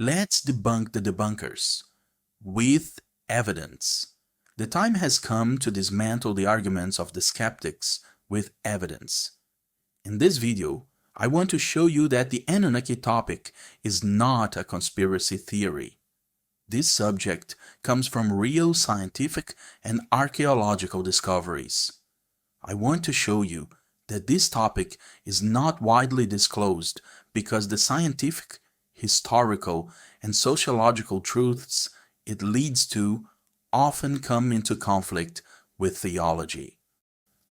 Let's debunk the debunkers with evidence. The time has come to dismantle the arguments of the skeptics with evidence. In this video, I want to show you that the Anunnaki topic is not a conspiracy theory. This subject comes from real scientific and archaeological discoveries. I want to show you that this topic is not widely disclosed because the scientific, historical, and sociological truths it leads to often come into conflict with theology.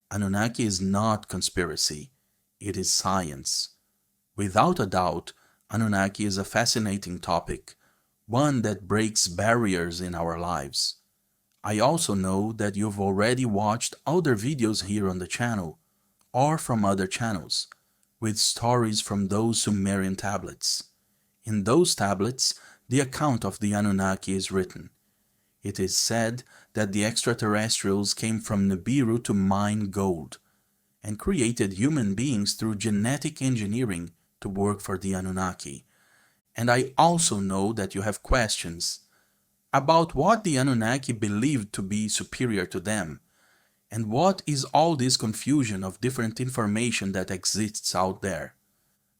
Anunnaki is not conspiracy, it is science. Without a doubt, Anunnaki is a fascinating topic, one that breaks barriers in our lives. I also know that you've already watched other videos here on the channel, or from other channels, with stories from those Sumerian tablets. In those tablets, the account of the Anunnaki is written. It is said that the extraterrestrials came from Nibiru to mine gold, and created human beings through genetic engineering to work for the Anunnaki. And I also know that you have questions about what the Anunnaki believed to be superior to them, and what is all this confusion of different information that exists out there.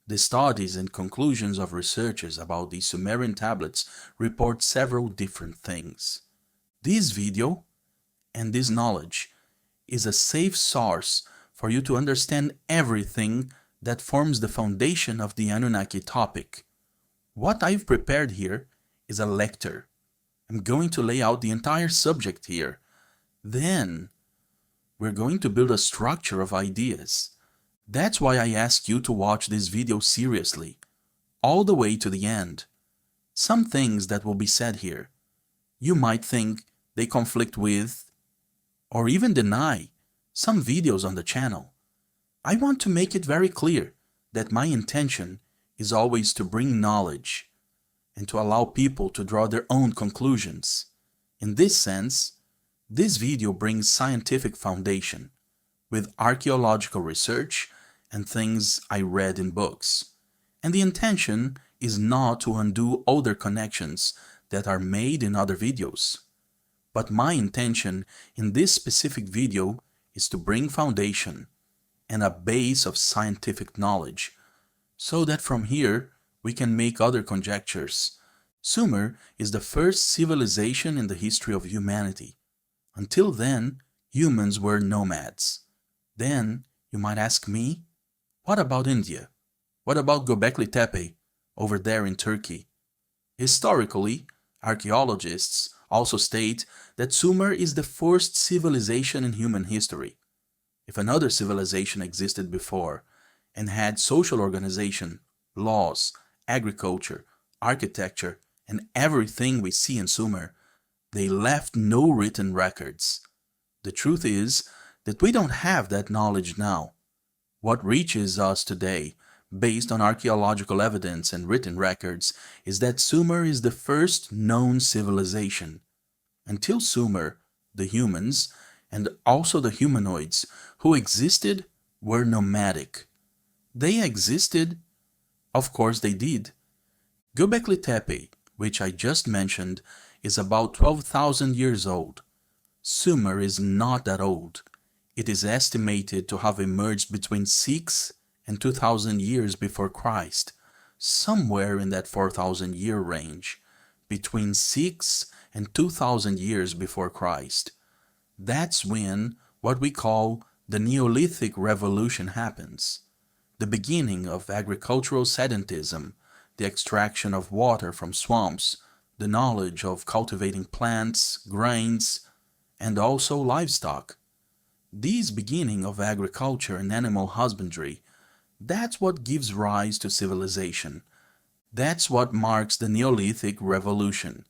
The studies and conclusions of researchers about the Sumerian tablets report several different things. This video and this knowledge is a safe source for you to understand everything that forms the foundation of the Anunnaki topic. What I've prepared here is a lecture. I'm going to lay out the entire subject here. Then, we're going to build a structure of ideas. That's why I ask you to watch this video seriously, all the way to the end. Some things that will be said here, you might think they conflict with, or even deny, some videos on the channel. I want to make it very clear that my intention is always to bring knowledge and to allow people to draw their own conclusions. In this sense, this video brings scientific foundation with archaeological research and things I read in books. And the intention is not to undo other connections that are made in other videos. But my intention in this specific video is to bring foundation and a base of scientific knowledge, so that from here we can make other conjectures. Sumer is the first civilization in the history of humanity. Until then, humans were nomads. Then, you might ask me, what about India? What about Göbekli Tepe, over there in Turkey? Historically, archaeologists also state that Sumer is the first civilization in human history. If another civilization existed before and had social organization, laws, agriculture, architecture, and everything we see in Sumer, they left no written records. The truth is that we don't have that knowledge now. What reaches us today, based on archaeological evidence and written records, is that Sumer is the first known civilization. Until Sumer, the humans, and also the humanoids who existed, were nomadic. They existed, of course they did. Göbekli Tepe, which I just mentioned, is about 12,000 years old. Sumer is not that old. It is estimated to have emerged between 6 and 2,000 years before Christ, somewhere in that 4,000 year range, between 6 and 2,000 years before Christ. That's when what we call the Neolithic Revolution happens, the beginning of agricultural sedentism, the extraction of water from swamps, the knowledge of cultivating plants, grains, and also livestock. This beginning of agriculture and animal husbandry, that's what gives rise to civilization. That's what marks the Neolithic Revolution.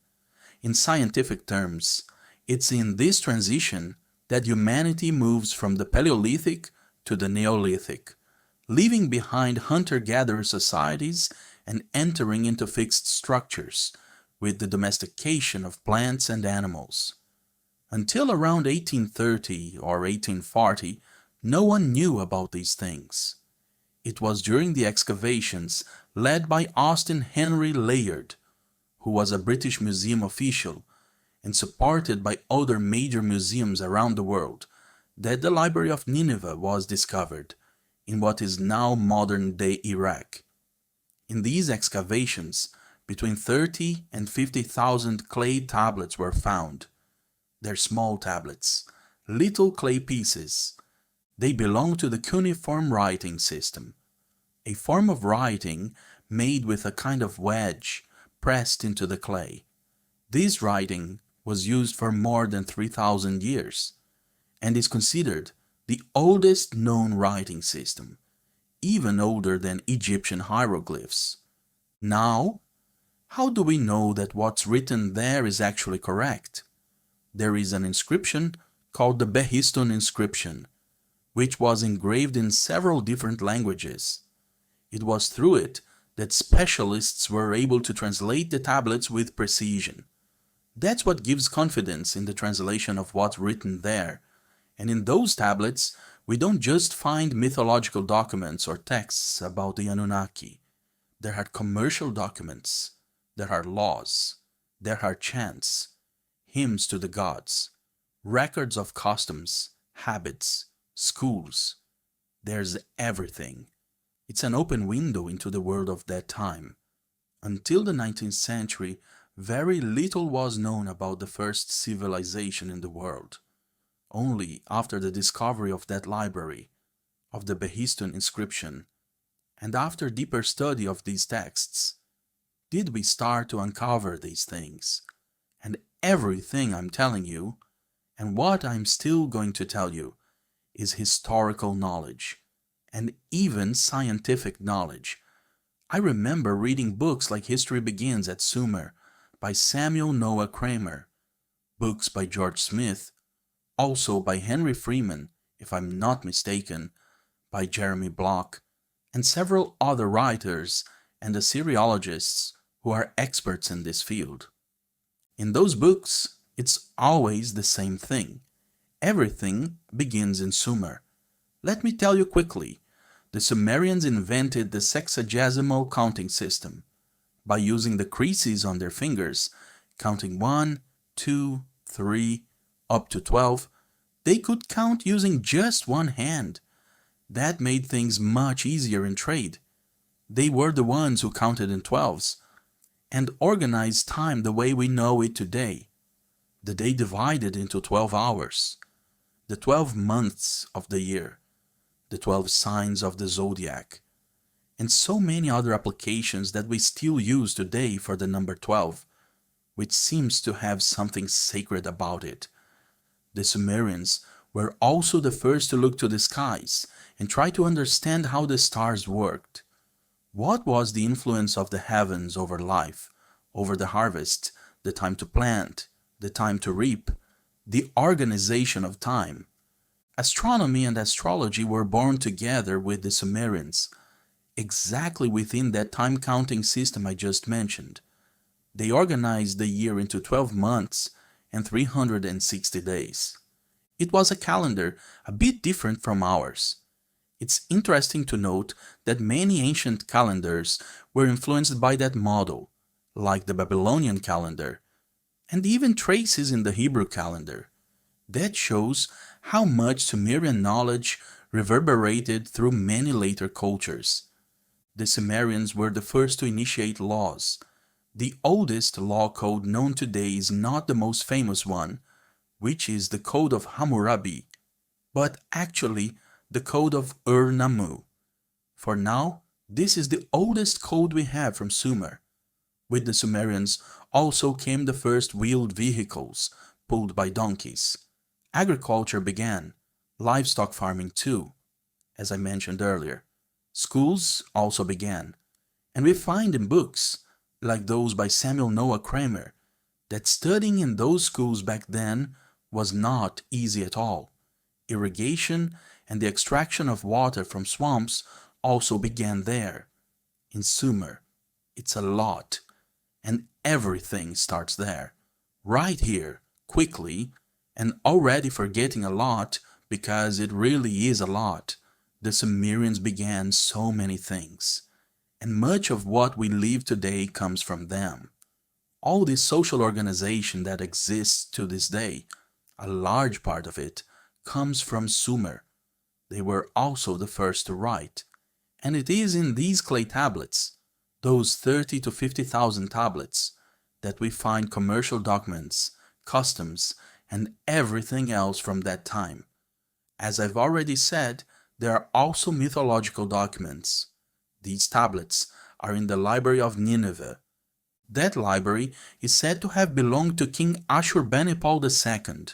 In scientific terms, it's in this transition that humanity moves from the Paleolithic to the Neolithic, leaving behind hunter-gatherer societies and entering into fixed structures, with the domestication of plants and animals. Until around 1830 or 1840, no one knew about these things. It was during the excavations led by Austin Henry Layard, who was a British museum official and supported by other major museums around the world, that the Library of Nineveh was discovered in what is now modern-day Iraq. In these excavations, between 30 and 50,000 clay tablets were found. They're small tablets, little clay pieces. They belong to the cuneiform writing system, a form of writing made with a kind of wedge pressed into the clay. This writing was used for more than 3,000 years and is considered the oldest known writing system, even older than Egyptian hieroglyphs. Now, how do we know that what's written there is actually correct? There is an inscription called the Behistun Inscription, which was engraved in several different languages. It was through it that specialists were able to translate the tablets with precision. That's what gives confidence in the translation of what's written there. And in those tablets, we don't just find mythological documents or texts about the Anunnaki. There are commercial documents, there are laws, there are chants, hymns to the gods, records of customs, habits, schools. There's everything. It's an open window into the world of that time. Until the 19th century, very little was known about the first civilization in the world. Only after the discovery of that library, of the Behistun Inscription, and after deeper study of these texts, did we start to uncover these things. And everything I'm telling you, and what I'm still going to tell you, is historical knowledge, and even scientific knowledge. I remember reading books like History Begins at Sumer by Samuel Noah Kramer, books by George Smith, also by Henry Freeman, if I'm not mistaken, by Jeremy Block, and several other writers and Assyriologists who are experts in this field. In those books, it's always the same thing. Everything begins in Sumer. Let me tell you quickly, the Sumerians invented the sexagesimal counting system. By using the creases on their fingers, counting 1, 2, 3, up to 12, they could count using just one hand. That made things much easier in trade. They were the ones who counted in 12s and organized time the way we know it today. The day divided into 12 hours, the 12 months of the year, the 12 signs of the zodiac, and so many other applications that we still use today for the number 12, which seems to have something sacred about it. The Sumerians were also the first to look to the skies and try to understand how the stars worked. What was the influence of the heavens over life, over the harvest, the time to plant, the time to reap, the organization of time? Astronomy and astrology were born together with the Sumerians, exactly within that time-counting system I just mentioned. They organized the year into 12 months and 360 days. It was a calendar a bit different from ours. It's interesting to note that many ancient calendars were influenced by that model, like the Babylonian calendar, and even traces in the Hebrew calendar. That shows how much Sumerian knowledge reverberated through many later cultures. The Sumerians were the first to initiate laws. The oldest law code known today is not the most famous one, which is the Code of Hammurabi, but actually the Code of Ur-Nammu. For now, this is the oldest code we have from Sumer. With the Sumerians also came the first wheeled vehicles, pulled by donkeys. Agriculture began, livestock farming too, as I mentioned earlier. Schools also began, and we find in books, like those by Samuel Noah Kramer, that studying in those schools back then was not easy at all. Irrigation and the extraction of water from swamps also began there. In Sumer, it's a lot, and everything starts there, right here, quickly, and already forgetting a lot because it really is a lot. The Sumerians began so many things, and much of what we live today comes from them. All this social organization that exists to this day, a large part of it, comes from Sumer. They were also the first to write. And it is in these clay tablets, those 30 to 50,000 tablets, that we find commercial documents, customs, and everything else from that time. As I've already said, there are also mythological documents. These tablets are in the Library of Nineveh. That library is said to have belonged to King Ashurbanipal II.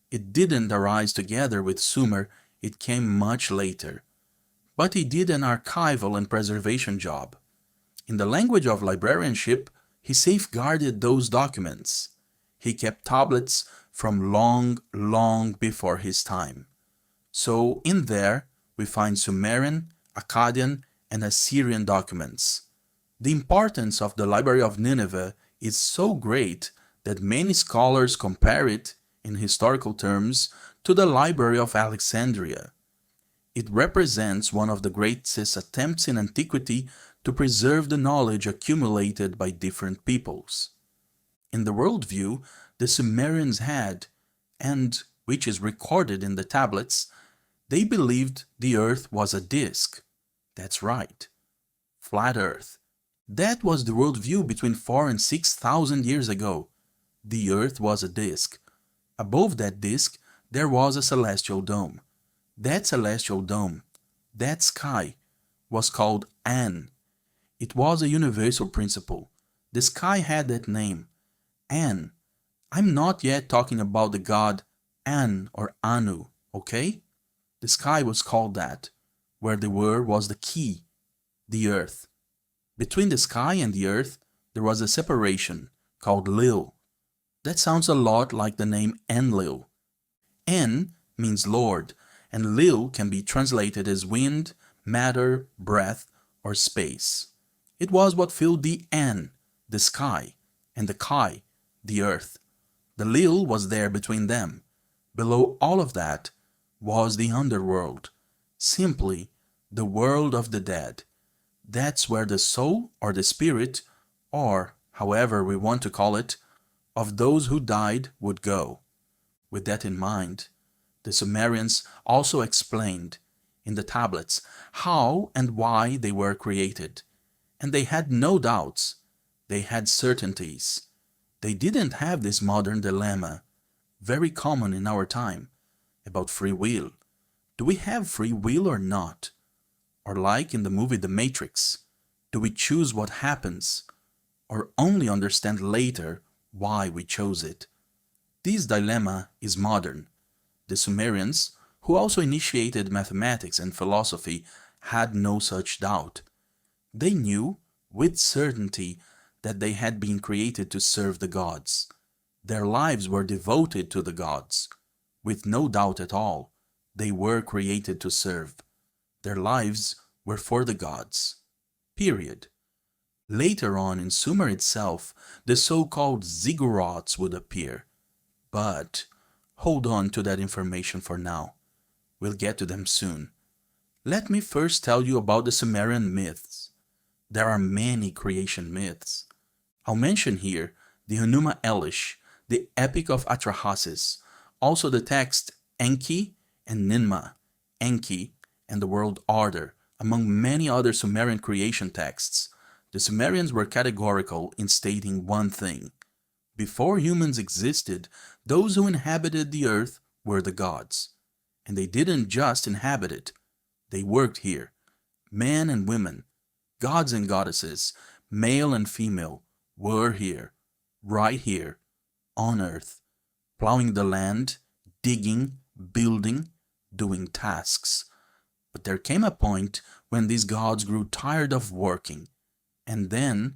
It didn't arise together with Sumer, it came much later. But he did an archival and preservation job. In the language of librarianship, he safeguarded those documents. He kept tablets from long before his time. So in there, we find Sumerian, Akkadian, and Assyrian documents. The importance of the Library of Nineveh is so great that many scholars compare it, in historical terms, to the Library of Alexandria. It represents one of the greatest attempts in antiquity to preserve the knowledge accumulated by different peoples. In the worldview the Sumerians had, and which is recorded in the tablets, they believed the earth was a disk. That's right, flat earth. That was the worldview between 4,000 and 6,000 years ago. The earth was a disk. Above that disk there was a celestial dome. That celestial dome, that sky, was called An. It was a universal principle. The sky had that name, An. I'm not yet talking about the god An or Anu, okay? The sky was called that, where the word was the key, the earth. Between the sky and the earth, there was a separation called Lil. That sounds a lot like the name Enlil. En means Lord, and Lil can be translated as wind, matter, breath, or space. It was what filled the An, the sky, and the Kai, the earth. The Lil was there between them. Below all of that was the underworld, simply the world of the dead. That's where the soul or the spirit, or however we want to call it, of those who died would go. With that in mind, the Sumerians also explained in the tablets how and why they were created. And they had no doubts. They had certainties. They didn't have this modern dilemma, very common in our time, about free will. Do we have free will or not? Or like in the movie The Matrix, do we choose what happens, or only understand later why we chose it? This dilemma is modern. The Sumerians, who also initiated mathematics and philosophy, had no such doubt. They knew with certainty that they had been created to serve the gods. Their lives were devoted to the gods. With no doubt at all, they were created to serve. Their lives were for the gods. Period. Later on in Sumer itself, the so-called ziggurats would appear. But hold on to that information for now. We'll get to them soon. Let me first tell you about the Sumerian myths. There are many creation myths. I'll mention here the Enuma Elish, the Epic of Atrahasis, also the text Enki and Ninmah, Enki and the World Order, among many other Sumerian creation texts. The Sumerians were categorical in stating one thing. Before humans existed, those who inhabited the earth were the gods. And they didn't just inhabit it. They worked here. Men and women, gods and goddesses, male and female, were here, right here, on earth, plowing the land, digging, building, doing tasks. But there came a point when these gods grew tired of working, and then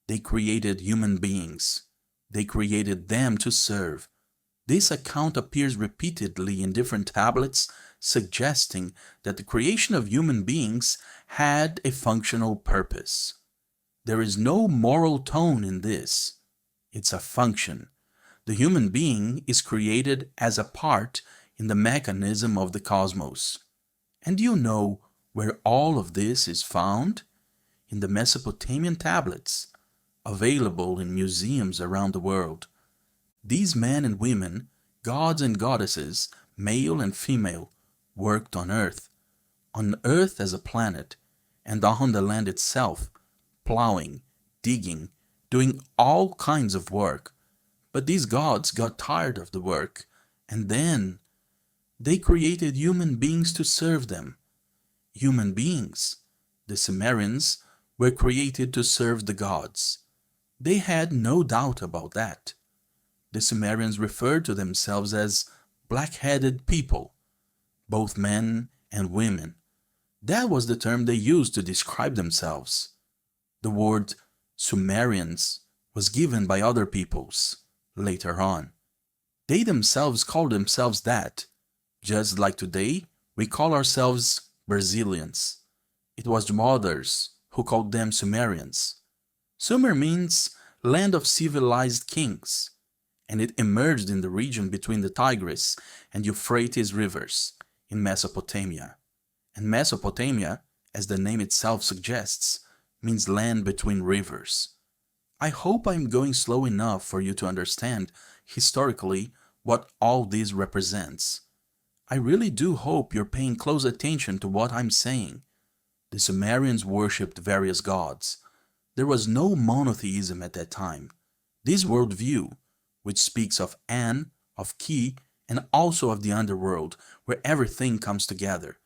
they created human beings. They created them to serve. This account appears repeatedly in different tablets, suggesting that the creation of human beings had a functional purpose. There is no moral tone in this. It's a function. The human being is created as a part in the mechanism of the cosmos. And do you know where all of this is found? In the Mesopotamian tablets. available in museums around the world. These men and women, gods and goddesses, male and female, worked on Earth as a planet, and on the land itself, plowing, digging, doing all kinds of work. But these gods got tired of the work, and then they created human beings to serve them. Human beings. The Sumerians were created to serve the gods. They had no doubt about that. The Sumerians referred to themselves as black-headed people, both men and women. That was the term they used to describe themselves. The word Sumerians was given by other peoples later on. They themselves called themselves that, just like today we call ourselves Brazilians. It was others who called them Sumerians. Sumer means land of civilized kings, and it emerged in the region between the Tigris and Euphrates rivers in Mesopotamia. And Mesopotamia, as the name itself suggests, means land between rivers. I hope I'm going slow enough for you to understand historically what all this represents. I really do hope you're paying close attention to what I'm saying. The Sumerians worshipped various gods. There was no monotheism at that time. This worldview, which speaks of An, of Ki, and also of the underworld, where everything comes together,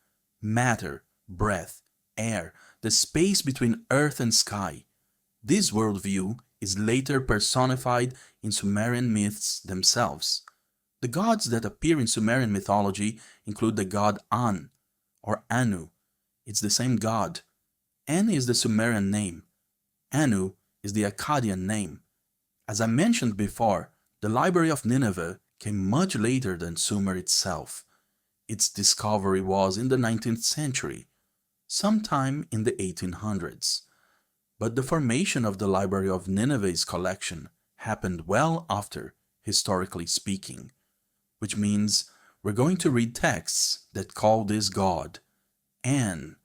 matter, breath, air, the space between earth and sky. This worldview is later personified in Sumerian myths themselves. The gods that appear in Sumerian mythology include the god An, or Anu. It's the same god. An is the Sumerian name. Anu is the Akkadian name. As I mentioned before, the Library of Nineveh came much later than Sumer itself. Its discovery was in the 19th century, sometime in the 1800s. But the formation of the Library of Nineveh's collection happened well after, historically speaking, which means we're going to read texts that call this god An,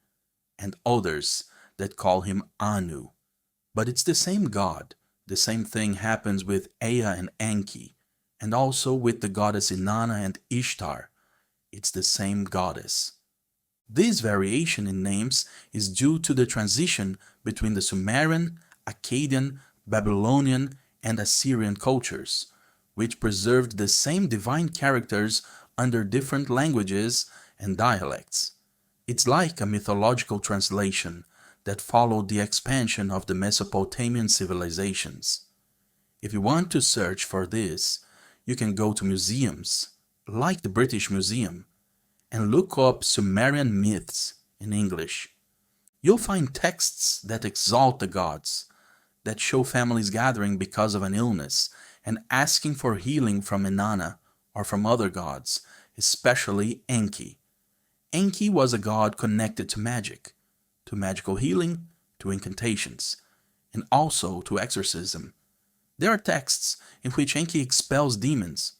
and others that call him Anu. But it's the same god. The same thing happens with Ea and Enki, and also with the goddess Inanna and Ishtar. It's the same goddess. This variation in names is due to the transition between the Sumerian, Akkadian, Babylonian, and Assyrian cultures, which preserved the same divine characters under different languages and dialects. It's like a mythological translation that followed the expansion of the Mesopotamian civilizations. If you want to search for this, you can go to museums, like the British Museum, and look up Sumerian myths in English. You'll find texts that exalt the gods, that show families gathering because of an illness and asking for healing from Inanna or from other gods, especially Enki. Enki was a god connected to magic, to magical healing, to incantations, and also to exorcism. There are texts in which Enki expels demons,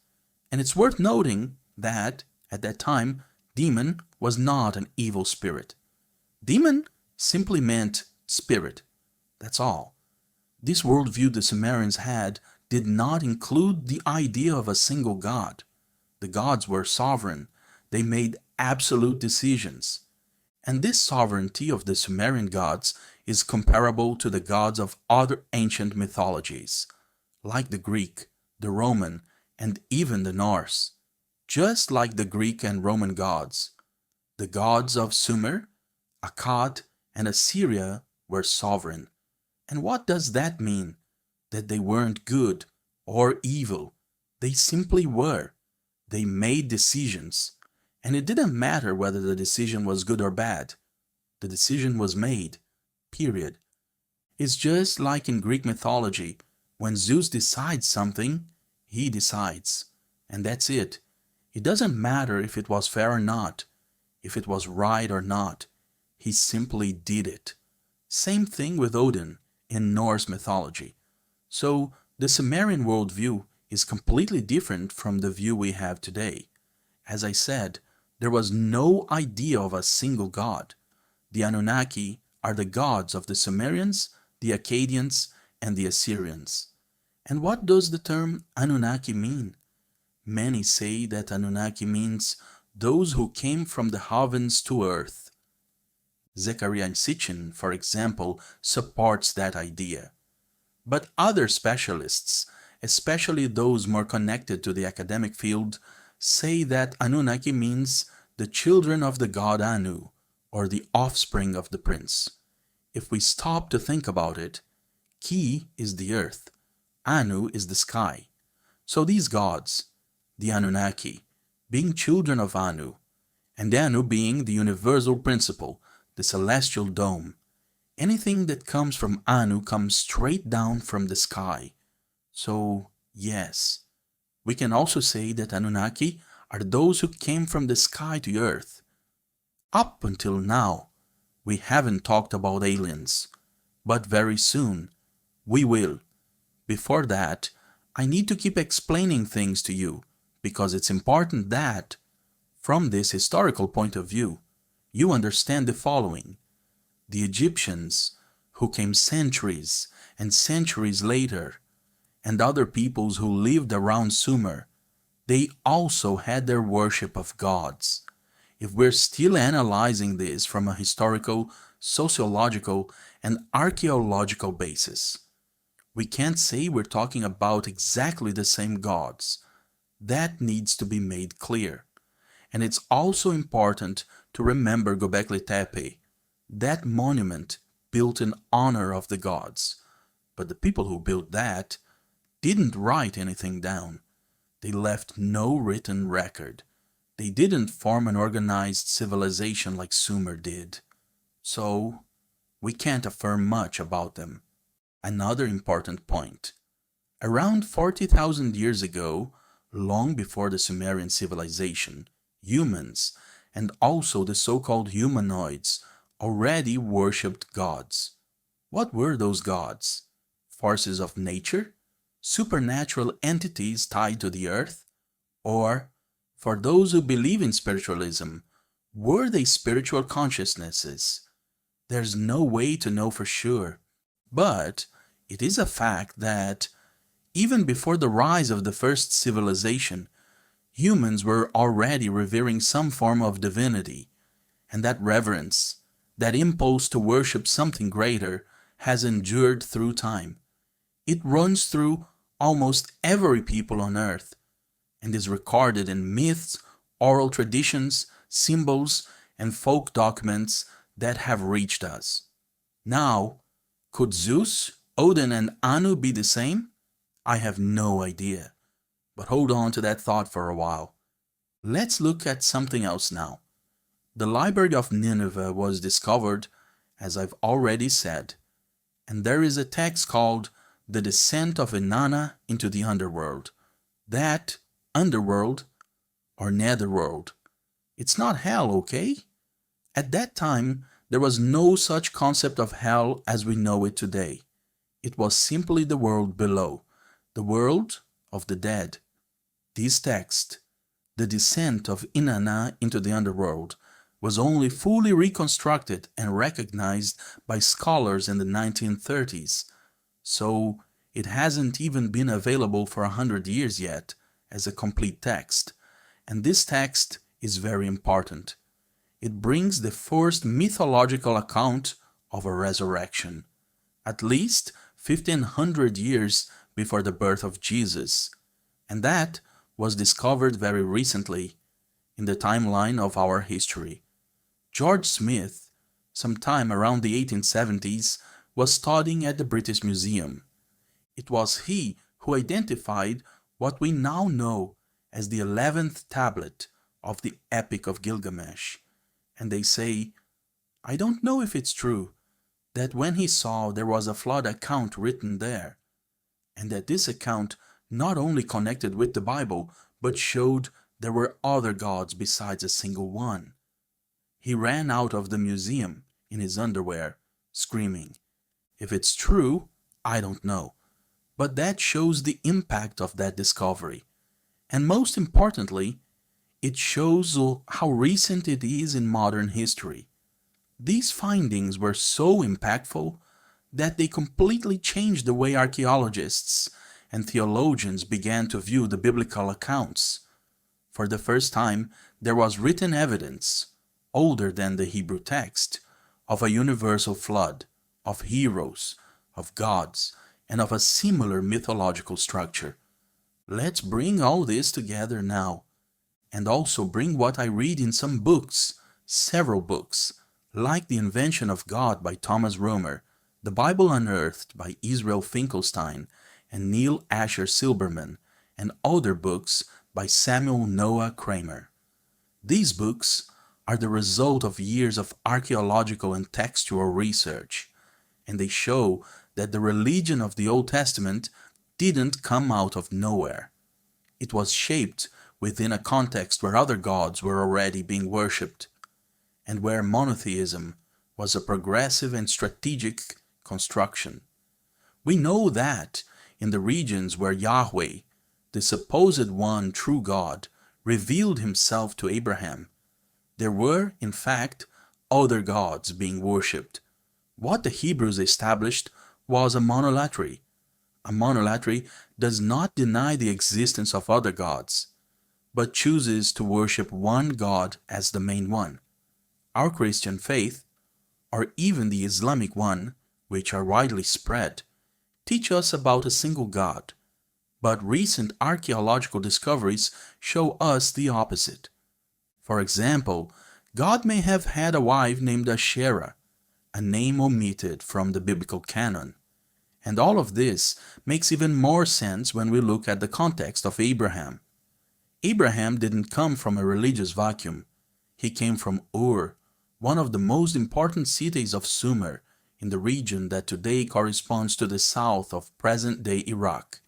and it's worth noting that, at that time, demon was not an evil spirit. Demon simply meant spirit. That's all. This worldview the Sumerians had did not include the idea of a single god. The gods were sovereign. They made absolute decisions. And this sovereignty of the Sumerian gods is comparable to the gods of other ancient mythologies, like the Greek, the Roman, and even the Norse. Just like the Greek and Roman gods, the gods of Sumer, Akkad, and Assyria were sovereign. And what does that mean? That they weren't good or evil. They simply were. They made decisions. And it didn't matter whether the decision was good or bad. The decision was made. Period. It's just like in Greek mythology. When Zeus decides something, he decides. And that's it. It doesn't matter if it was fair or not, if it was right or not. He simply did it. Same thing with Odin in Norse mythology. So the Sumerian worldview is completely different from the view we have today. As I said, there was no idea of a single god. The Anunnaki are the gods of the Sumerians, the Akkadians, and the Assyrians. And what does the term Anunnaki mean? Many say that Anunnaki means those who came from the heavens to earth. Zecharia Sitchin, for example, supports that idea. But other specialists, especially those more connected to the academic field, say that Anunnaki means the children of the god Anu, or the offspring of the prince. If we stop to think about it, Ki is the earth, Anu is the sky. So these gods, the Anunnaki, being children of Anu, and Anu being the universal principle, the celestial dome, anything that comes from Anu comes straight down from the sky. So, yes, we can also say that Anunnaki are those who came from the sky to earth. Up until now, we haven't talked about aliens, but very soon we will. Before that, I need to keep explaining things to you, because it's important that, from this historical point of view, you understand the following. The Egyptians, who came centuries and centuries later, and other peoples who lived around Sumer, they also had their worship of gods. If we're still analyzing this from a historical, sociological, and archaeological basis, we can't say we're talking about exactly the same gods. That needs to be made clear. And it's also important to remember Göbekli Tepe, that monument built in honor of the gods. But the people who built that didn't write anything down. They left no written record. They didn't form an organized civilization like Sumer did. So, we can't affirm much about them. Another important point. Around 40,000 years ago, long before the Sumerian civilization, humans, and also the so-called humanoids, already worshipped gods. What were those gods? Forces of nature? Supernatural entities tied to the earth? Or, for those who believe in spiritualism, were they spiritual consciousnesses? There's no way to know for sure, but it is a fact that, even before the rise of the first civilization, humans were already revering some form of divinity, and that reverence, that impulse to worship something greater, has endured through time. It runs through almost every people on earth, and is recorded in myths, oral traditions, symbols, and folk documents that have reached us. Now, could Zeus, Odin, and Anu be the same? I have no idea, but hold on to that thought for a while. Let's look at something else now. The Library of Nineveh was discovered, as I've already said, and there is a text called The Descent of Inanna into the Underworld. That underworld, or netherworld, it's not hell, okay? At that time, there was no such concept of hell as we know it today. It was simply the world below, the world of the dead. This text, The Descent of Inanna into the Underworld, was only fully reconstructed and recognized by scholars in the 1930s, so it hasn't even been available for 100 years yet as a complete text, and this text is very important. It brings the first mythological account of a resurrection, at least 1500 years before the birth of Jesus, and that was discovered very recently in the timeline of our history. George Smith, sometime around the 1870s, was studying at the British Museum. It was he who identified what we now know as the 11th tablet of the Epic of Gilgamesh. And they say, I don't know if it's true, that when he saw there was a flood account written there, and that this account not only connected with the Bible, but showed there were other gods besides a single one. He ran out of the museum in his underwear, screaming. If it's true, I don't know. But that shows the impact of that discovery. And most importantly, it shows how recent it is in modern history. These findings were so impactful that they completely changed the way archaeologists and theologians began to view the biblical accounts. For the first time, there was written evidence, older than the Hebrew text, of a universal flood, of heroes, of gods, and of a similar mythological structure. Let's bring all this together now, and also bring what I read in some books, several books, like The Invention of God by Thomas Romer, The Bible Unearthed by Israel Finkelstein and Neil Asher Silberman, and other books by Samuel Noah Kramer. These books are the result of years of archaeological and textual research, and they show that the religion of the Old Testament didn't come out of nowhere. It was shaped within a context where other gods were already being worshipped, and where monotheism was a progressive and strategic construction. We know that in the regions where Yahweh, the supposed one true God, revealed himself to Abraham, there were, in fact, other gods being worshipped. What the Hebrews established was a monolatry. A monolatry does not deny the existence of other gods, but chooses to worship one God as the main one. Our Christian faith, or even the Islamic one, which are widely spread, teach us about a single God, but recent archaeological discoveries show us the opposite. For example, God may have had a wife named Asherah, a name omitted from the biblical canon. And all of this makes even more sense when we look at the context of Abraham. Abraham didn't come from a religious vacuum. He came from Ur, one of the most important cities of Sumer, in the region that today corresponds to the south of present-day Iraq.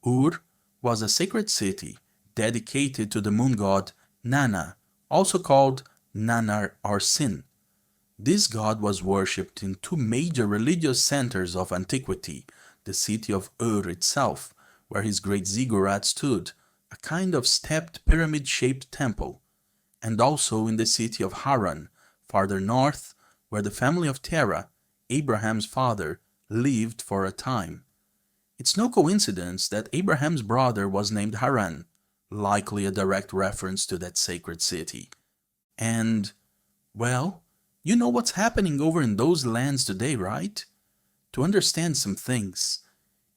Ur was a sacred city dedicated to the moon god Nana, also called Nanar or Sin. This god was worshipped in two major religious centers of antiquity, the city of Ur itself, where his great ziggurat stood, a kind of stepped pyramid-shaped temple, and also in the city of Haran, farther north, where the family of Terah, Abraham's father, lived for a time. It's no coincidence that Abraham's brother was named Haran, likely a direct reference to that sacred city. And, well, you know what's happening over in those lands today, right? To understand some things,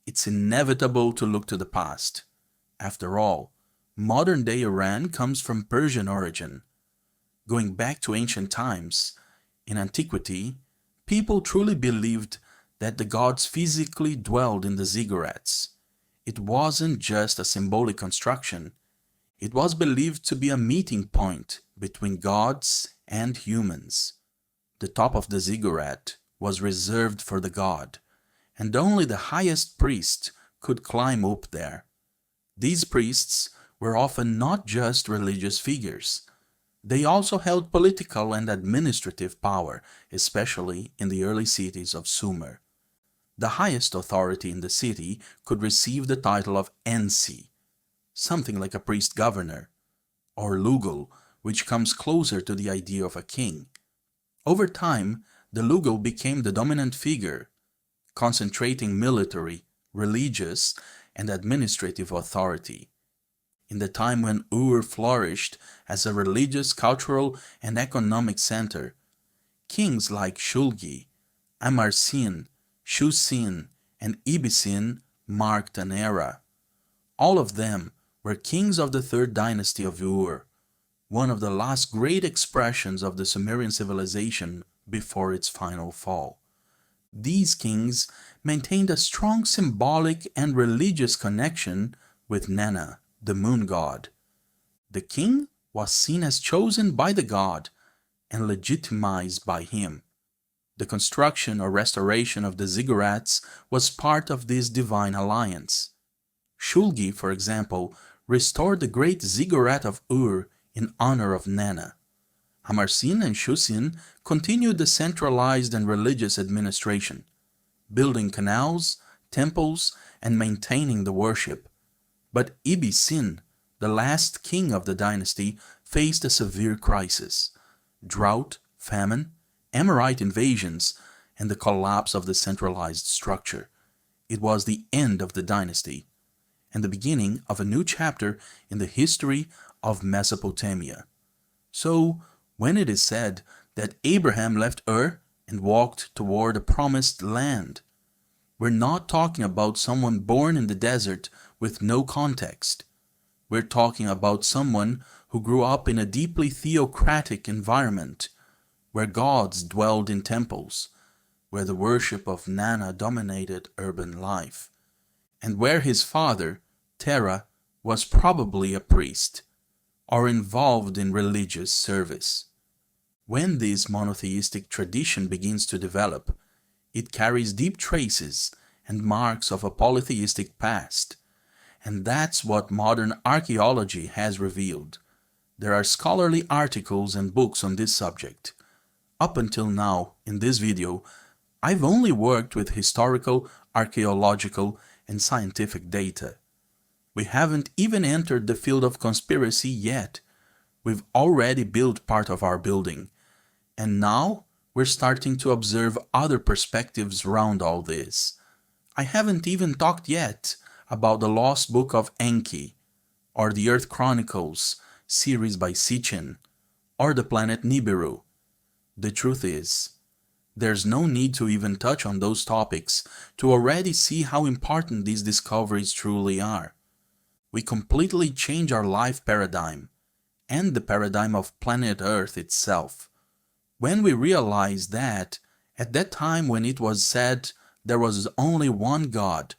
it's inevitable to look to the past. After all, modern-day Iran comes from Persian origin. Going back to ancient times, in antiquity, people truly believed that the gods physically dwelled in the ziggurats. It wasn't just a symbolic construction. It was believed to be a meeting point between gods and humans. The top of the ziggurat was reserved for the god, and only the highest priest could climb up there. These priests were often not just religious figures. They also held political and administrative power, especially in the early cities of Sumer. The highest authority in the city could receive the title of Ensi, something like a priest-governor, or Lugal, which comes closer to the idea of a king. Over time, the Lugal became the dominant figure, concentrating military, religious, and administrative authority. In the time when Ur flourished as a religious, cultural, and economic center, kings like Shulgi, Amarsin, Shusin, and Ibisin marked an era. All of them were kings of the third dynasty of Ur, one of the last great expressions of the Sumerian civilization before its final fall. These kings maintained a strong symbolic and religious connection with Nana, the moon god. The king was seen as chosen by the god and legitimized by him. The construction or restoration of the ziggurats was part of this divine alliance. Shulgi, for example, restored the great ziggurat of Ur in honor of Nana. Amarsin and Shusin continued the centralized and religious administration, building canals, temples, and maintaining the worship. But Ibisin, the last king of the dynasty, faced a severe crisis. Drought, famine, Amorite invasions, and the collapse of the centralized structure. It was the end of the dynasty and the beginning of a new chapter in the history of Mesopotamia. So, when it is said that Abraham left Ur and walked toward the promised land, we're not talking about someone born in the desert with no context. We're talking about someone who grew up in a deeply theocratic environment, where gods dwelled in temples, where the worship of Nana dominated urban life, and where his father, Terah, was probably a priest, or involved in religious service. When this monotheistic tradition begins to develop, it carries deep traces and marks of a polytheistic past, and that's what modern archaeology has revealed. There are scholarly articles and books on this subject. Up until now, in this video, I've only worked with historical, archaeological, and scientific data. We haven't even entered the field of conspiracy yet. We've already built part of our building, and now we're starting to observe other perspectives around all this. I haven't even talked yet about the Lost Book of Enki, or the Earth Chronicles series by Sitchin, or the planet Nibiru. The truth is, there's no need to even touch on those topics to already see how important these discoveries truly are. We completely change our life paradigm, and the paradigm of planet Earth itself, when we realize that, at that time when it was said there was only one God,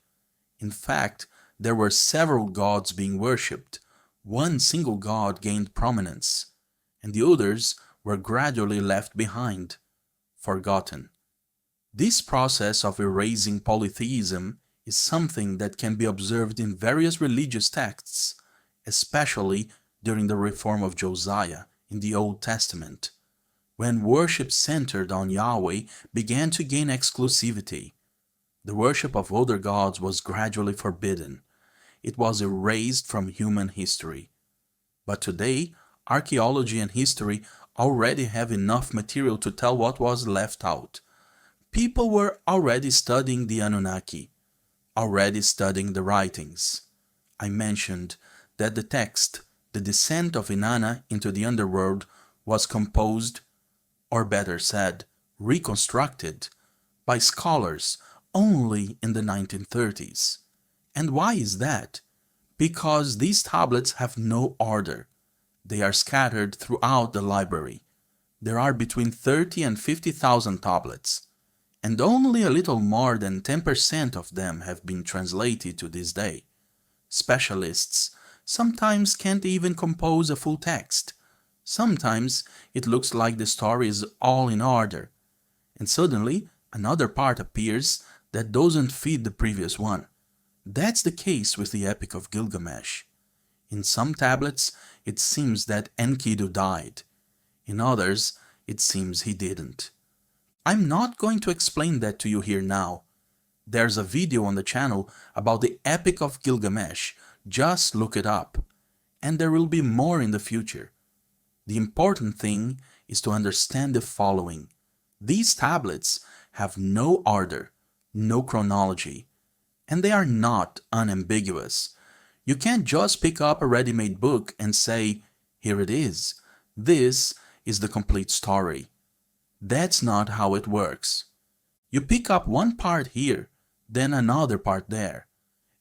in fact, there were several gods being worshipped. One single god gained prominence, and the others were gradually left behind, forgotten. This process of erasing polytheism is something that can be observed in various religious texts, especially during the reform of Josiah in the Old Testament, when worship centered on Yahweh began to gain exclusivity. The worship of other gods was gradually forbidden. It was erased from human history. But today, archaeology and history already have enough material to tell what was left out. People were already studying the Anunnaki, already studying the writings. I mentioned that the text, The Descent of Inanna into the Underworld, was composed, or better said, reconstructed, by scholars only in the 1930s. And why is that? Because these tablets have no order. They are scattered throughout the library. There are between 30 and 50,000 tablets, and only a little more than 10% of them have been translated to this day. Specialists sometimes can't even compose a full text. Sometimes it looks like the story is all in order, and suddenly another part appears that doesn't fit the previous one. That's the case with the Epic of Gilgamesh. In some tablets, it seems that Enkidu died. In others, it seems he didn't. I'm not going to explain that to you here now. There's a video on the channel about the Epic of Gilgamesh. Just look it up. And there will be more in the future. The important thing is to understand the following. These tablets have no order, no chronology, and they are not unambiguous. You can't just pick up a ready-made book and say, here it is. This is the complete story. That's not how it works. You pick up one part here, then another part there,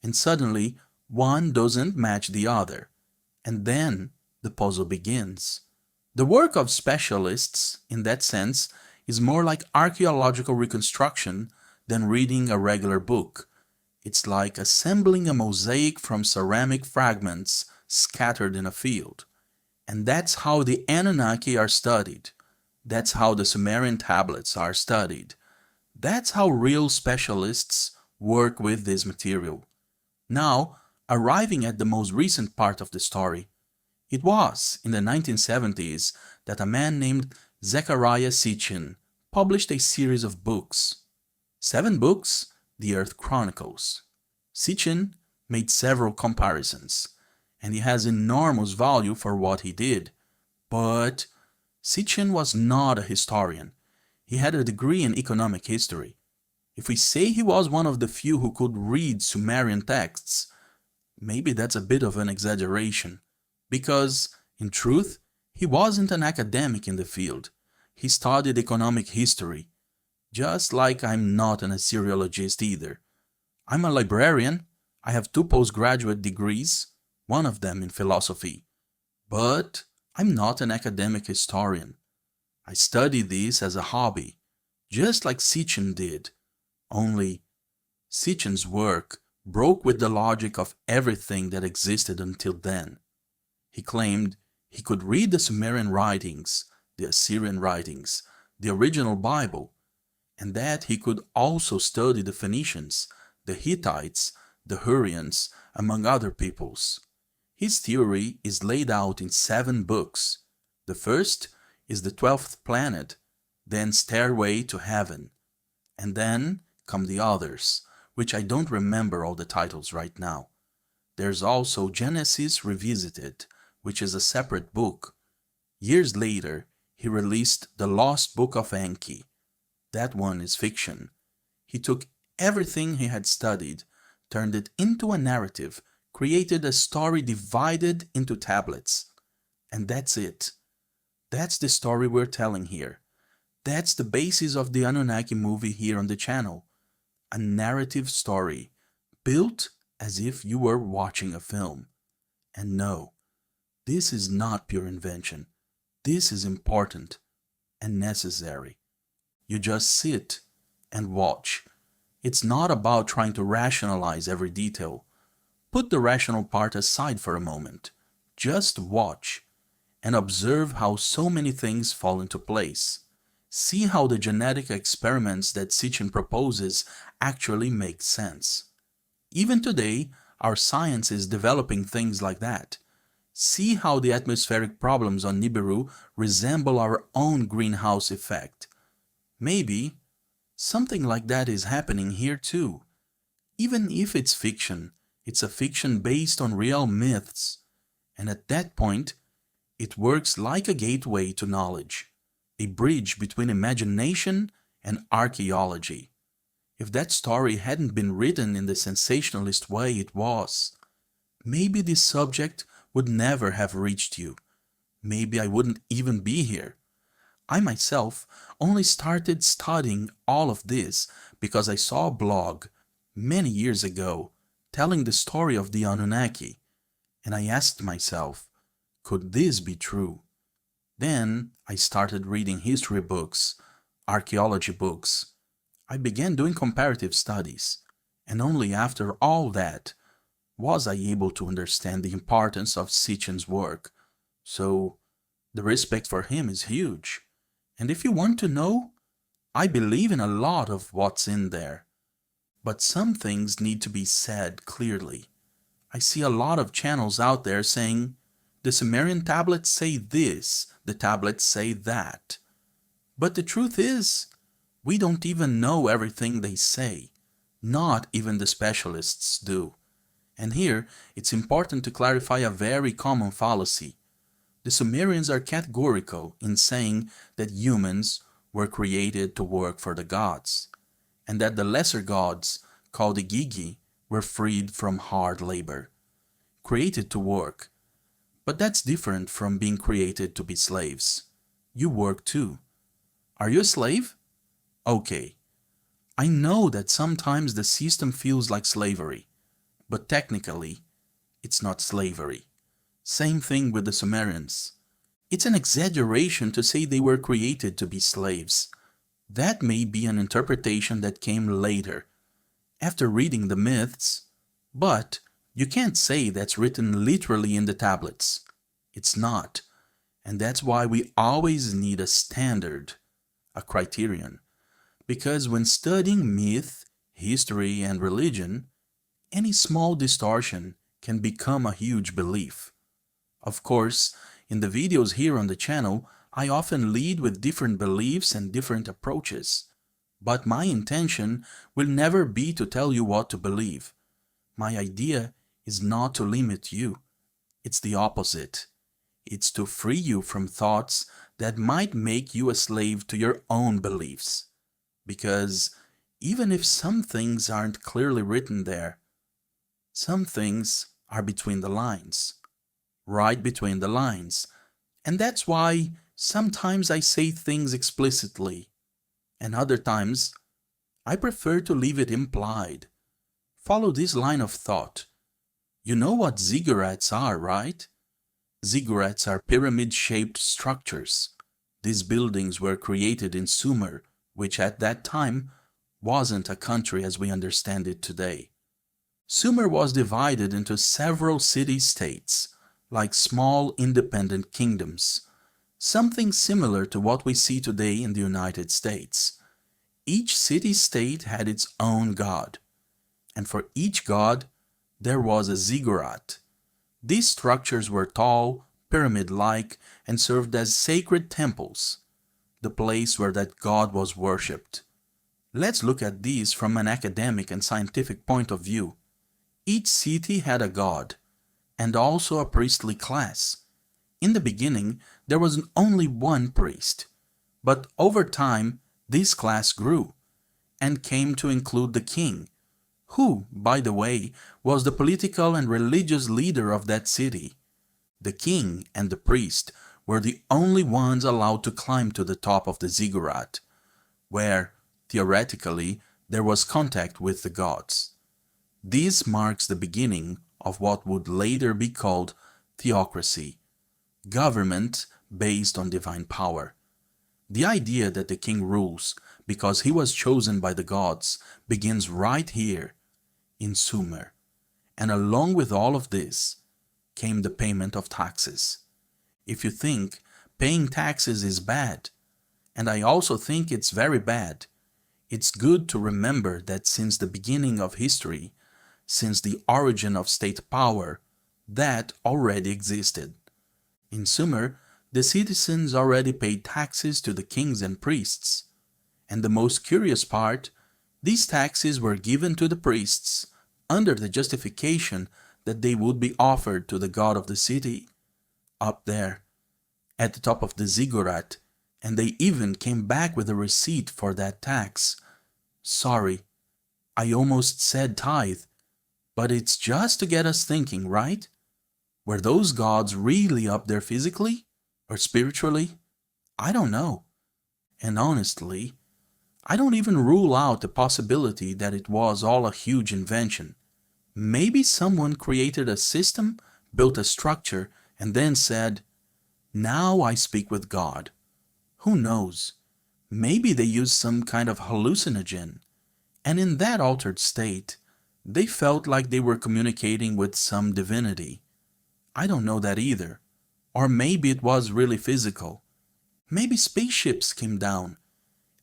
and suddenly one doesn't match the other, and then the puzzle begins. The work of specialists, in that sense, is more like archaeological reconstruction than reading a regular book. It's like assembling a mosaic from ceramic fragments scattered in a field. And that's how the Anunnaki are studied. That's how the Sumerian tablets are studied. That's how real specialists work with this material. Now, arriving at the most recent part of the story, it was in the 1970s that a man named Zecharia Sitchin published a series of books. 7 books, The Earth Chronicles. Sitchin made several comparisons, and he has enormous value for what he did. But Sitchin was not a historian. He had a degree in economic history. If we say he was one of the few who could read Sumerian texts, maybe that's a bit of an exaggeration, because, in truth, he wasn't an academic in the field. He studied economic history, just like I'm not an Assyriologist either. I'm a librarian. I have 2 postgraduate degrees, one of them in philosophy. But I'm not an academic historian. I study this as a hobby, just like Sitchin did. Only Sitchin's work broke with the logic of everything that existed until then. He claimed he could read the Sumerian writings, the Assyrian writings, the original Bible, and that he could also study the Phoenicians, the Hittites, the Hurrians, among other peoples. His theory is laid out in 7 books. The first is the 12th planet, then Stairway to Heaven, and then come the others, which I don't remember all the titles right now. There's also Genesis Revisited, which is a separate book. Years later, he released The Lost Book of Enki. That one is fiction. He took everything he had studied, turned it into a narrative, created a story divided into tablets. And that's it. That's the story we're telling here. That's the basis of the Anunnaki movie here on the channel. A narrative story, built as if you were watching a film. And no, this is not pure invention. This is important and necessary. You just sit and watch. It's not about trying to rationalize every detail. Put the rational part aside for a moment. Just watch and observe how so many things fall into place. See how the genetic experiments that Sitchin proposes actually make sense. Even today, our science is developing things like that. See how the atmospheric problems on Nibiru resemble our own greenhouse effect. Maybe something like that is happening here too. Even if it's fiction, it's a fiction based on real myths. And at that point, it works like a gateway to knowledge, a bridge between imagination and archaeology. If that story hadn't been written in the sensationalist way it was, maybe this subject would never have reached you. Maybe I wouldn't even be here. I myself only started studying all of this because I saw a blog many years ago telling the story of the Anunnaki, and I asked myself, could this be true? Then I started reading history books, archaeology books. I began doing comparative studies, and only after all that was I able to understand the importance of Sitchin's work. So the respect for him is huge. And if you want to know, I believe in a lot of what's in there. But some things need to be said clearly. I see a lot of channels out there saying, the Sumerian tablets say this, the tablets say that. But the truth is, we don't even know everything they say. Not even the specialists do. And here, it's important to clarify a very common fallacy. The Sumerians are categorical in saying that humans were created to work for the gods, and that the lesser gods, called the Gigi, were freed from hard labor, created to work. But that's different from being created to be slaves. You work too. Are you a slave? Okay. I know that sometimes the system feels like slavery, but technically, it's not slavery. Same thing with the Sumerians. It's an exaggeration to say they were created to be slaves. That may be an interpretation that came later, after reading the myths, but you can't say that's written literally in the tablets. It's not, and that's why we always need a standard, a criterion, because when studying myth, history, and religion, any small distortion can become a huge belief. Of course, in the videos here on the channel, I often lead with different beliefs and different approaches, but my intention will never be to tell you what to believe. My idea is not to limit you. It's the opposite. It's to free you from thoughts that might make you a slave to your own beliefs. Because even if some things aren't clearly written there, some things are between the lines, right between the lines. And that's why sometimes I say things explicitly, and other times I prefer to leave it implied. Follow this line of thought. You know what ziggurats are, right? Ziggurats are pyramid-shaped structures. These buildings were created in Sumer, which at that time wasn't a country as we understand it today. Sumer was divided into several city-states, like small independent kingdoms, something similar to what we see today in the United States. Each city-state had its own god, and for each god there was a ziggurat. These structures were tall, pyramid-like, and served as sacred temples, the place where that god was worshipped. Let's look at these from an academic and scientific point of view. Each city had a god, and also a priestly class. In the beginning, there was only one priest, but over time, this class grew, and came to include the king, who, by the way, was the political and religious leader of that city. The king and the priest were the only ones allowed to climb to the top of the ziggurat, where, theoretically, there was contact with the gods. This marks the beginning of what would later be called theocracy, government based on divine power. The idea that the king rules because he was chosen by the gods begins right here in Sumer, and along with all of this came the payment of taxes. If you think paying taxes is bad, and I also think it's very bad, it's good to remember that since the beginning of history, since the origin of state power, that already existed. In Sumer, the citizens already paid taxes to the kings and priests. And the most curious part, these taxes were given to the priests under the justification that they would be offered to the god of the city, up there, at the top of the ziggurat, and they even came back with a receipt for that tax. Sorry, I almost said tithe, but it's just to get us thinking, right? Were those gods really up there physically or spiritually? I don't know. And honestly, I don't even rule out the possibility that it was all a huge invention. Maybe someone created a system, built a structure, and then said, "Now I speak with God." Who knows? Maybe they used some kind of hallucinogen, and in that altered state, they felt like they were communicating with some divinity. I don't know that either. Or maybe it was really physical. Maybe spaceships came down,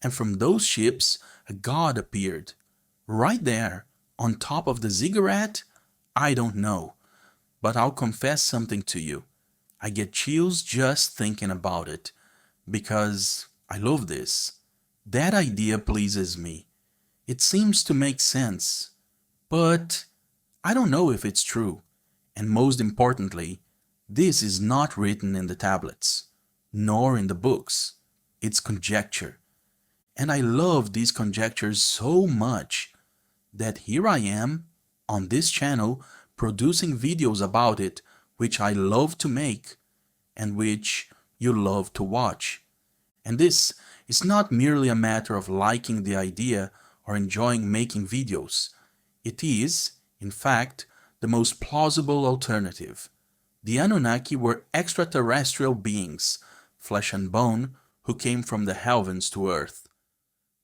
and from those ships a god appeared. Right there, on top of the ziggurat? I don't know. But I'll confess something to you. I get chills just thinking about it, because I love this. That idea pleases me. It seems to make sense. But I don't know if it's true. And most importantly, this is not written in the tablets, nor in the books. It's conjecture. And I love these conjectures so much that here I am, on this channel, producing videos about it, which I love to make, and which you love to watch. And this is not merely a matter of liking the idea or enjoying making videos. It is, in fact, the most plausible alternative. The Anunnaki were extraterrestrial beings, flesh and bone, who came from the heavens to earth.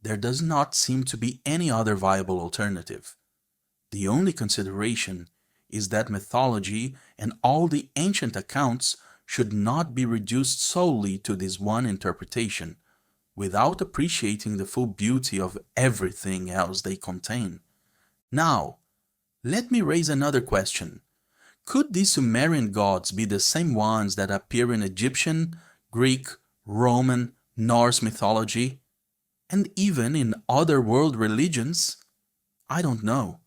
There does not seem to be any other viable alternative. The only consideration is that mythology and all the ancient accounts should not be reduced solely to this one interpretation, without appreciating the full beauty of everything else they contain. Now, let me raise another question. Could these Sumerian gods be the same ones that appear in Egyptian, Greek, Roman, Norse mythology, and even in other world religions? I don't know.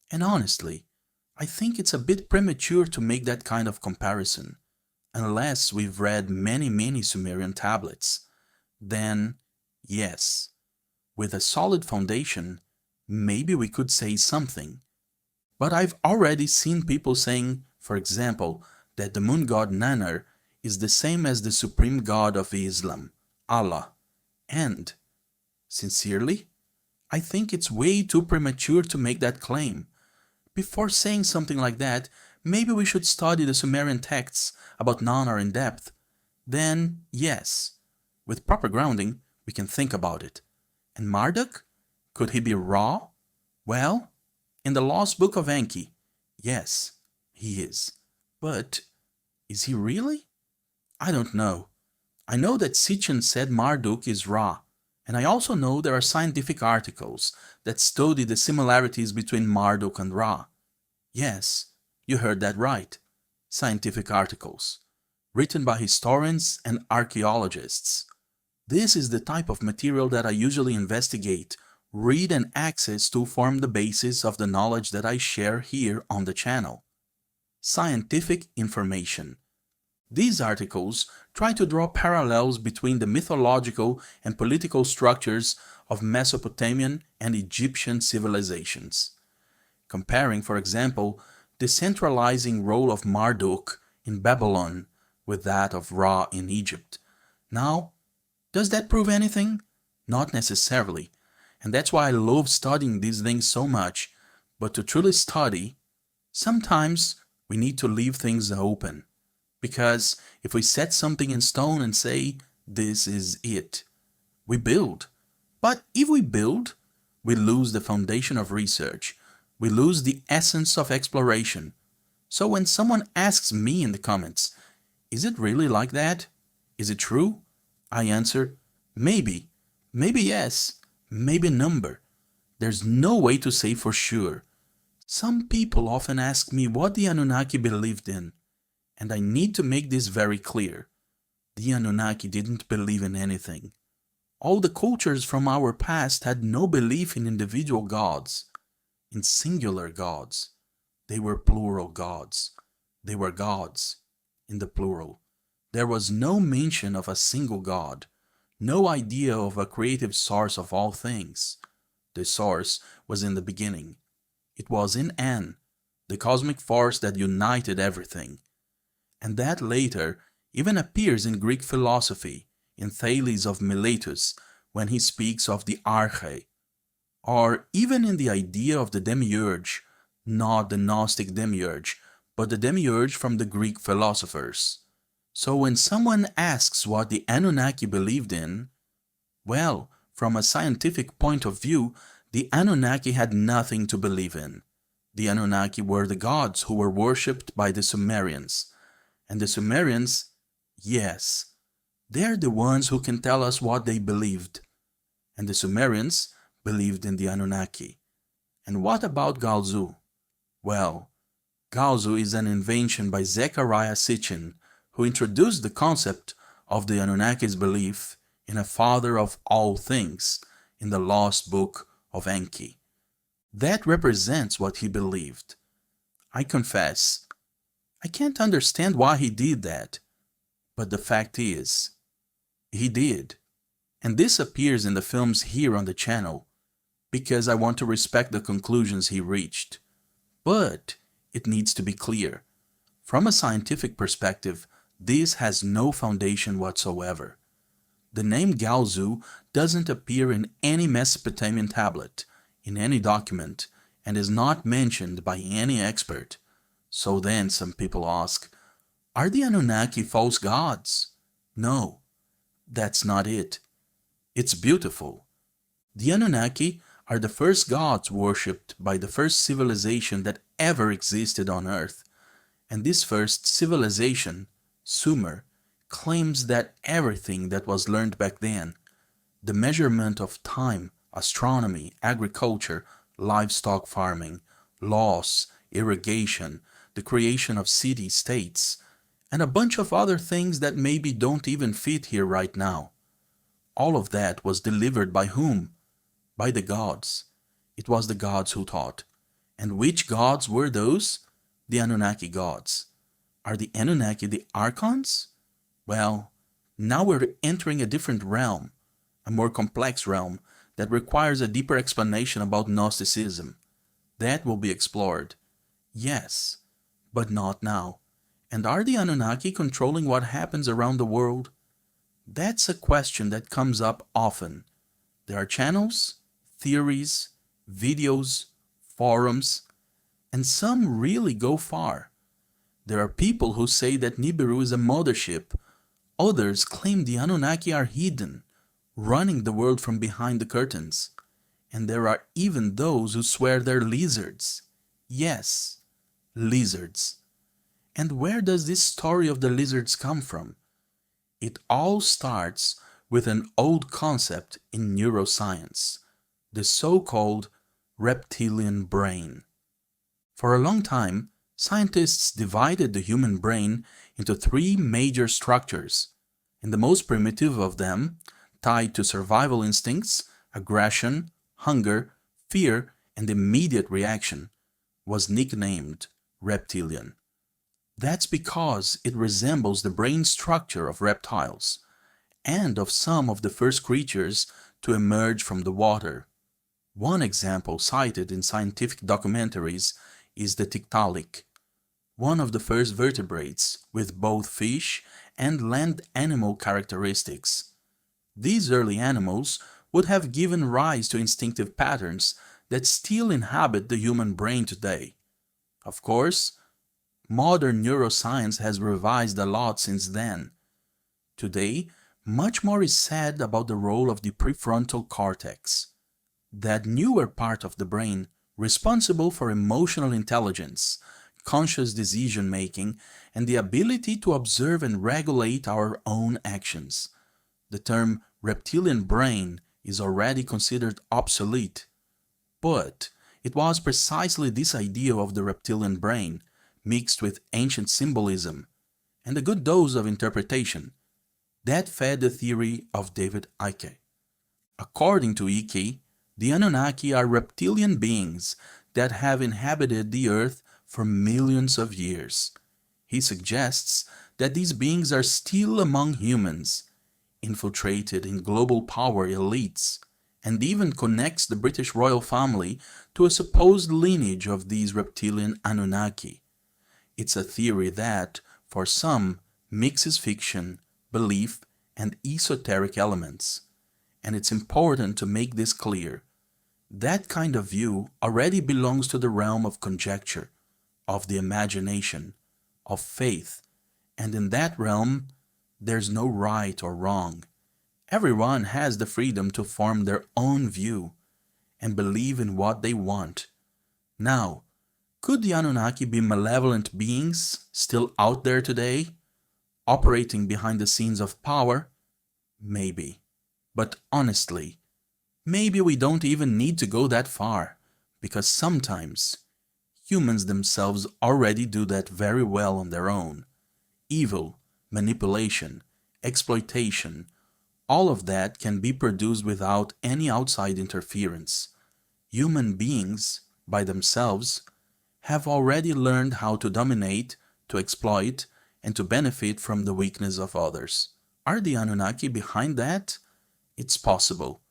And honestly, I think it's a bit premature to make that kind of comparison. unless we've read many Sumerian tablets. Then, yes, with a solid foundation, maybe we could say something. But I've already seen people saying, for example, that the moon god Nannar is the same as the supreme god of Islam, Allah. And, sincerely, I think it's way too premature to make that claim. Before saying something like that, maybe we should study the Sumerian texts about Nannar in depth. Then, yes, with proper grounding, we can think about it. And Marduk? Could he be Ra? Well, in the Lost Book of Enki, yes, he is. But is he really? I don't know. I know that Sitchin said Marduk is Ra, and I also know there are scientific articles that study the similarities between Marduk and Ra. Yes, you heard that right. Scientific articles, written by historians and archaeologists. This is the type of material that I usually investigate, read and access to form the basis of the knowledge that I share here on the channel. Scientific information. These articles try to draw parallels between the mythological and political structures of Mesopotamian and Egyptian civilizations, comparing, for example, the centralizing role of Marduk in Babylon with that of Ra in Egypt. Now, does that prove anything? Not necessarily, and that's why I love studying these things so much, but to truly study, sometimes we need to leave things open. Because if we set something in stone and say, this is it, we build. But if we build, we lose the foundation of research. We lose the essence of exploration. So when someone asks me in the comments, is it really like that? Is it true? I answer, maybe yes, maybe a number. There's no way to say for sure. Some people often ask me what the Anunnaki believed in. And I need to make this very clear. The Anunnaki didn't believe in anything. All the cultures from our past had no belief in individual gods, in singular gods. They were plural gods. They were gods, in the plural. There was no mention of a single god, no idea of a creative source of all things. The source was in the beginning. It was in An, the cosmic force that united everything. And that later even appears in Greek philosophy, in Thales of Miletus, when he speaks of the arche, or even in the idea of the demiurge, not the Gnostic demiurge, but the demiurge from the Greek philosophers. So when someone asks what the Anunnaki believed in, well, from a scientific point of view, the Anunnaki had nothing to believe in. The Anunnaki were the gods who were worshipped by the Sumerians. And the Sumerians, yes, they're the ones who can tell us what they believed. And the Sumerians believed in the Anunnaki. And what about Galzu? Well, Galzu is an invention by Zecharia Sitchin, who introduced the concept of the Anunnaki's belief in a father of all things in the Lost Book of Enki. That represents what he believed. I confess, I can't understand why he did that, but the fact is, he did. And this appears in the films here on the channel, because I want to respect the conclusions he reached. But it needs to be clear. From a scientific perspective, this has no foundation whatsoever. The name Galzu doesn't appear in any Mesopotamian tablet, in any document, and is not mentioned by any expert. So then some people ask, are the Anunnaki false gods? No, that's not it. It's beautiful. The Anunnaki are the first gods worshipped by the first civilization that ever existed on Earth. And this first civilization, Sumer, claims that everything that was learned back then, the measurement of time, astronomy, agriculture, livestock farming, laws, irrigation, the creation of city-states, and a bunch of other things that maybe don't even fit here right now. All of that was delivered by whom? By the gods. It was the gods who taught. And which gods were those? The Anunnaki gods. Are the Anunnaki the archons? Well, now we're entering a different realm, a more complex realm that requires a deeper explanation about Gnosticism. That will be explored. Yes, but not now. And are the Anunnaki controlling what happens around the world? That's a question that comes up often. There are channels, theories, videos, forums, and some really go far. There are people who say that Nibiru is a mothership. Others claim the Anunnaki are hidden, running the world from behind the curtains. And there are even those who swear they're lizards. Yes, lizards. And where does this story of the lizards come from? It all starts with an old concept in neuroscience, the so-called reptilian brain. For a long time, scientists divided the human brain into three major structures, and the most primitive of them, tied to survival instincts, aggression, hunger, fear, and immediate reaction, was nicknamed reptilian. That's because it resembles the brain structure of reptiles and of some of the first creatures to emerge from the water. One example cited in scientific documentaries is the Tiktaalik, one of the first vertebrates with both fish and land animal characteristics. These early animals would have given rise to instinctive patterns that still inhabit the human brain today. Of course, modern neuroscience has revised a lot since then. Today, much more is said about the role of the prefrontal cortex, that newer part of the brain responsible for emotional intelligence, conscious decision-making, and the ability to observe and regulate our own actions. The term reptilian brain is already considered obsolete, but it was precisely this idea of the reptilian brain, mixed with ancient symbolism and a good dose of interpretation, that fed the theory of David Icke. According to Icke, the Anunnaki are reptilian beings that have inhabited the earth for millions of years. He suggests that these beings are still among humans, infiltrated in global power elites, and even connects the British royal family to a supposed lineage of these reptilian Anunnaki. It's a theory that, for some, mixes fiction, belief, and esoteric elements. And it's important to make this clear. That kind of view already belongs to the realm of conjecture, of the imagination, of faith, and in that realm, there's no right or wrong. Everyone has the freedom to form their own view and believe in what they want. Now, could the Anunnaki be malevolent beings still out there today, operating behind the scenes of power? Maybe. But honestly, maybe we don't even need to go that far, because sometimes humans themselves already do that very well on their own. Evil, manipulation, exploitation, all of that can be produced without any outside interference. Human beings, by themselves, have already learned how to dominate, to exploit, and to benefit from the weakness of others. Are the Anunnaki behind that? It's possible.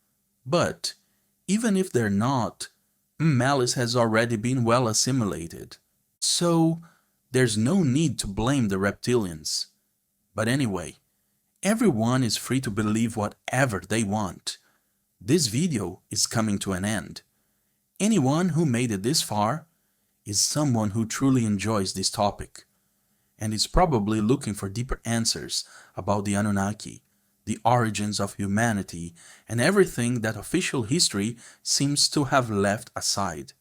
But, even if they're not, malice has already been well assimilated. So, there's no need to blame the reptilians. But anyway, everyone is free to believe whatever they want. This video is coming to an end. Anyone who made it this far is someone who truly enjoys this topic, and is probably looking for deeper answers about the Anunnaki, the origins of humanity, and everything that official history seems to have left aside.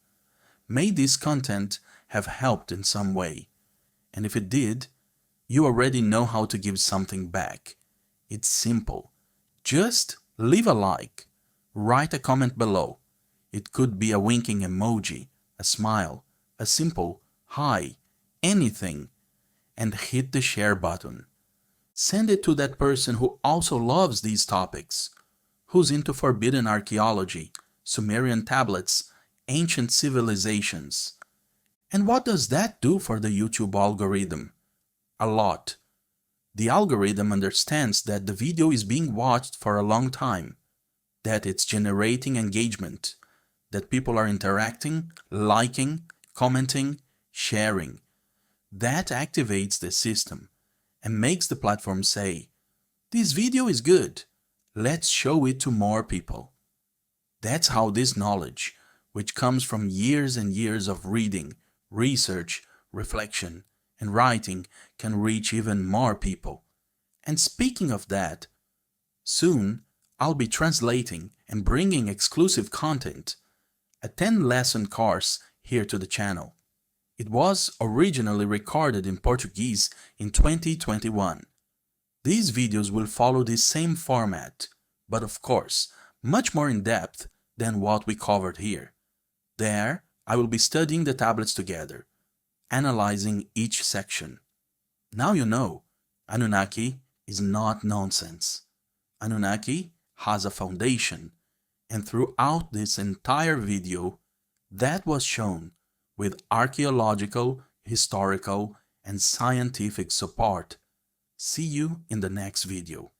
May this content have helped in some way, and if it did, you already know how to give something back. It's simple. Just leave a like, write a comment below. It could be a winking emoji, a smile, a simple hi, anything, and hit the share button. Send it to that person who also loves these topics, who's into forbidden archaeology, Sumerian tablets, ancient civilizations. And what does that do for the YouTube algorithm? a lot. The algorithm understands that the video is being watched for a long time, that it's generating engagement, that people are interacting, liking, commenting, sharing. That activates the system and makes the platform say, "This video is good, let's show it to more people." That's how this knowledge, which comes from years and years of reading, research, reflection, and writing, can reach even more people. And speaking of that, soon I'll be translating and bringing exclusive content, a 10-lesson course here to the channel. It was originally recorded in Portuguese in 2021. These videos will follow the same format, but of course, much more in depth than what we covered here. There, I will be studying the tablets together, analyzing each section. Now you know, Anunnaki is not nonsense. Anunnaki has a foundation, and throughout this entire video, that was shown with archaeological, historical, and scientific support. See you in the next video.